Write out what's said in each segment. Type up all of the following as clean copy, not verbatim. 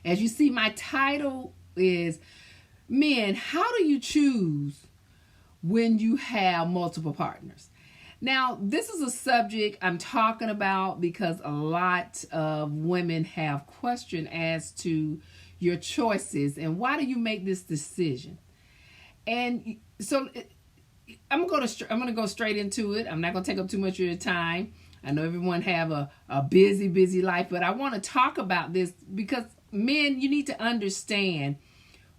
As you see, my title is Men, how do you choose when you have multiple partners? Now, this is a subject I'm talking about because a lot of women have question as to your choices and why do you make this decision? And so I'm going to go straight into it. I'm not going to take up too much of your time. I know everyone have a busy life, but I want to talk about this because men, you need to understand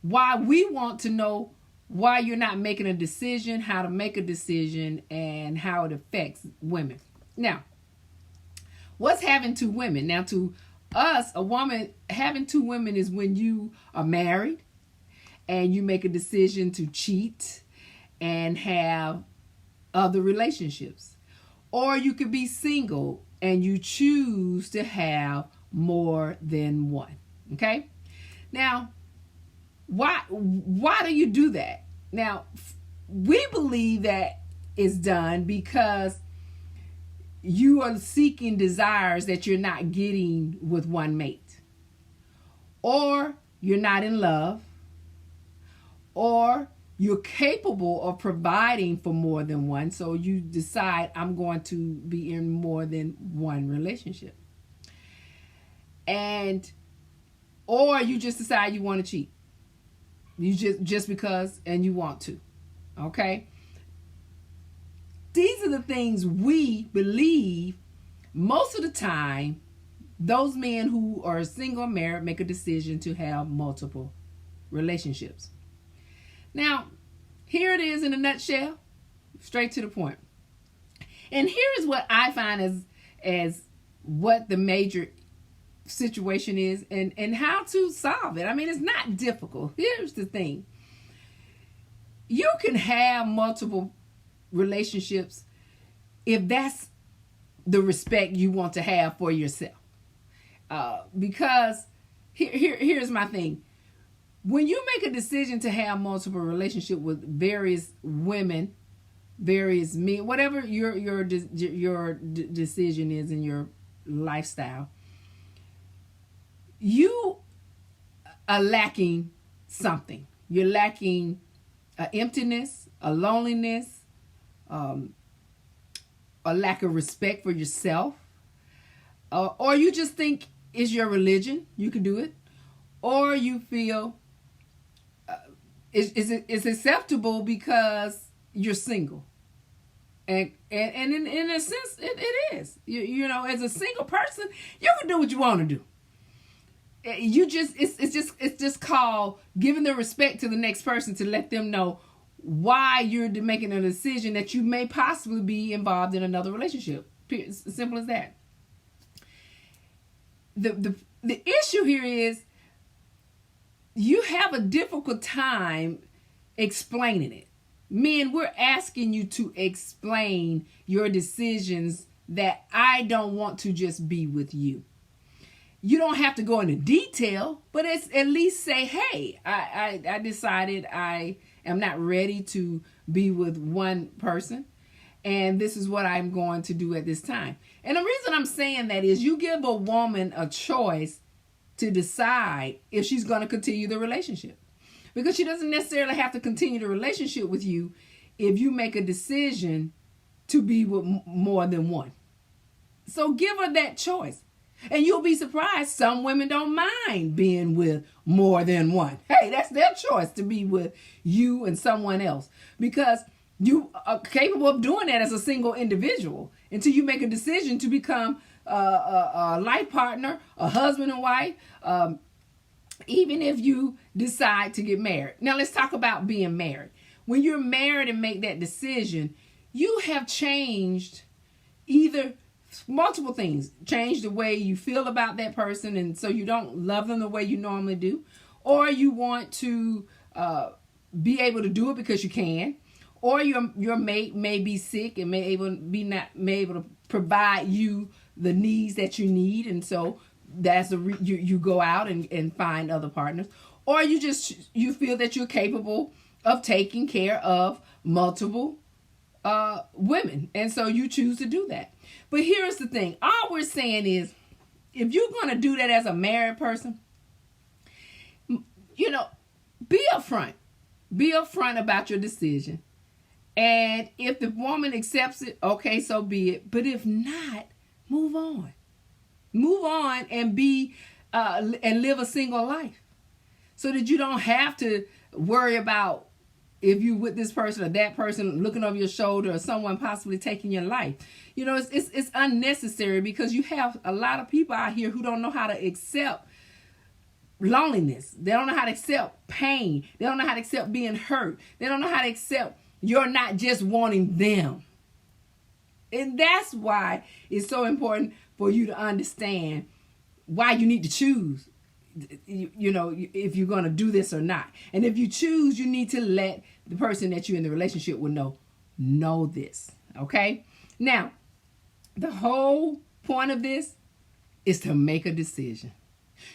why we want to know why you're not making a decision, how to make a decision, and how it affects women. Now, what's having two women? Now, to us, a woman, having two women is when you are married and you make a decision to cheat and have other relationships. Or you could be single and you choose to have more than one. Okay? Now, why do you do that? Now, we believe that it's done because you are seeking desires that you're not getting with one mate. Or you're not in love. Or you're capable of providing for more than one, so you decide I'm going to be in more than one relationship. And or you just decide you want to cheat. You just because and you want to. Okay? These are the things we believe most of the time those men who are single or married make a decision to have multiple relationships. Now, here it is in a nutshell, straight to the point. And here is what I find as what the major situation is and how to solve it. I mean, it's not difficult. Here's the thing. You can have multiple relationships if that's the respect you want to have for yourself. Because here's my thing. When you make a decision to have multiple relationships with various women, various men, whatever your decision is in your lifestyle, you are lacking something. You're lacking an emptiness, a loneliness, a lack of respect for yourself, or you just think it's your religion, you can do it, or you feel it's acceptable because you're single. And in a sense, it is. You know, as a single person, you can do what you want to do. It's just called giving the respect to the next person to let them know why you're making a decision that you may possibly be involved in another relationship. As simple as that. The issue here is you have a difficult time explaining it. Men, we're asking you to explain your decisions that I don't want to just be with you. You don't have to go into detail, but it's at least say, hey, I decided I am not ready to be with one person, and this is what I'm going to do at this time. And the reason I'm saying that is you give a woman a choice to decide if she's going to continue the relationship. Because she doesn't necessarily have to continue the relationship with you if you make a decision to be with more than one. So give her that choice. And you'll be surprised, some women don't mind being with more than one. Hey, that's their choice to be with you and someone else. Because you are capable of doing that as a single individual until you make a decision to become a life partner, a husband and wife, even if you decide to get married. Now let's talk about being married. When you're married and make that decision, you have changed either multiple things. Change the way you feel about that person, and so you don't love them the way you normally do. Or you want to be able to do it because you can. Or your mate may be sick and may able to provide you the needs that you need, and so that's you go out and find other partners. Or you feel that you're capable of taking care of multiple women, and so you choose to do that. But here's the thing. All we're saying is, if you're going to do that as a married person, be upfront. Be upfront about your decision. And if the woman accepts it, okay, so be it. But if not, move on. Move on and be and live a single life, so that you don't have to worry about if you with this person or that person looking over your shoulder or someone possibly taking your life. It's unnecessary, because you have a lot of people out here who don't know how to accept loneliness. They don't know how to accept pain. They don't know how to accept being hurt. They don't know how to accept you're not just wanting them. And that's why it's so important for you to understand why you need to choose, if you're going to do this or not. And if you choose, you need to let the person that you're in the relationship with know this. Okay? Now, the whole point of this is to make a decision.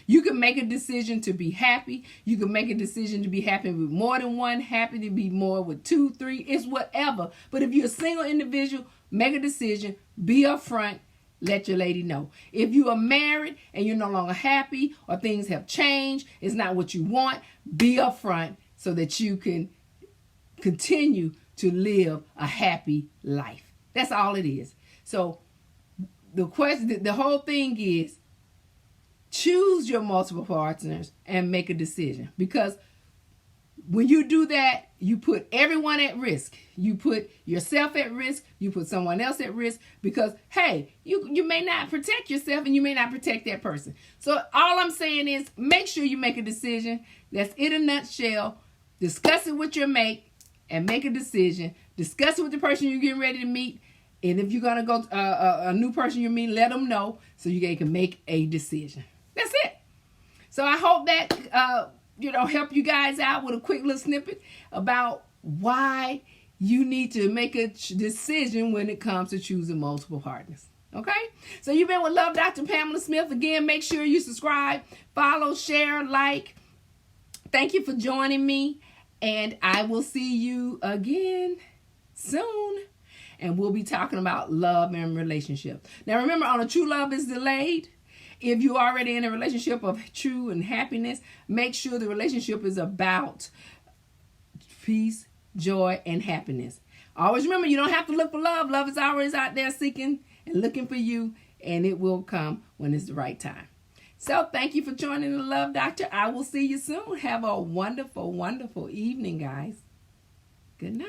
You can make a decision to be happy. You can make a decision to be happy with more than one, happy to be more with 2, 3. It's whatever. But if you're a single individual, make a decision. Be upfront. Let your lady know. If you are married and you're no longer happy, or things have changed, it's not what you want, be upfront so that you can continue to live a happy life. That's all it is. So the whole thing is, choose your multiple partners and make a decision. Because when you do that, you put everyone at risk. You put yourself at risk. You put someone else at risk, because, hey, you may not protect yourself and you may not protect that person. So all I'm saying is, make sure you make a decision. That's it in a nutshell. Discuss it with your mate and make a decision. Discuss it with the person you're getting ready to meet. And if you're going to go a new person you meet, let them know so you can make a decision. That's it. So I hope that help you guys out with a quick little snippet about why you need to make a decision when it comes to choosing multiple partners. Okay? So you've been with Love Dr. Pamela Smith. Again, make sure you subscribe, follow, share, like. Thank you for joining me. And I will see you again soon. And we'll be talking about love and relationship. Now remember, on a true love is delayed. If you're already in a relationship of true and happiness, make sure the relationship is about peace, joy, and happiness. Always remember, you don't have to look for love. Love is always out there seeking and looking for you, and it will come when it's the right time. So thank you for joining the Love Doctor. I will see you soon. Have a wonderful, wonderful evening, guys. Good night.